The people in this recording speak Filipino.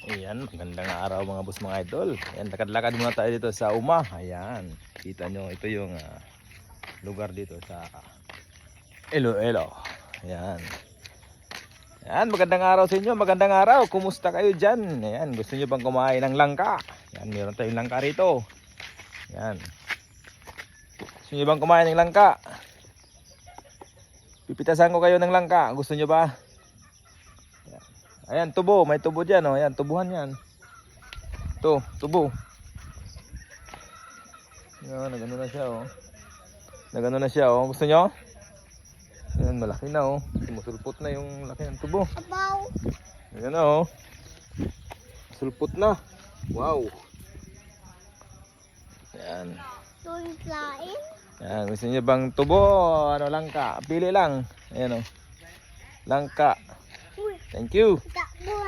Ayan, magandang araw mga boss mga idol. Ayan, lakad-lakad muna tayo dito sa Uma. Ayan, kita nyo, ito yung lugar dito sa Iloilo. Ayan. Ayan, magandang araw sa inyo, magandang araw. Kumusta kayo dyan? Ayan, gusto nyo bang kumain ng langka? Ayan, meron tayong langka rito. Ayan. Gusto nyo bang kumain ng langka? Pipitasan ko kayo ng langka. Gusto nyo ba? Ayan, tubo. May tubo dyan. Oh. Ayan, tubuhan yan. Ito, tubo. Ayan, nagano na siya. Oh. Nagano na siya. Oh. Gusto nyo? Ayan, malaki na. Oh. Sumusulpot na yung laki ng tubo. Abaw. Ayan na. Oh. Sulpot na. Wow. Ayan. Tunslain. Ayan, gusto nyo bang tubo? Ano, langka? Pili lang. Ayan, oh. Langka. Uy, Thank you. takbo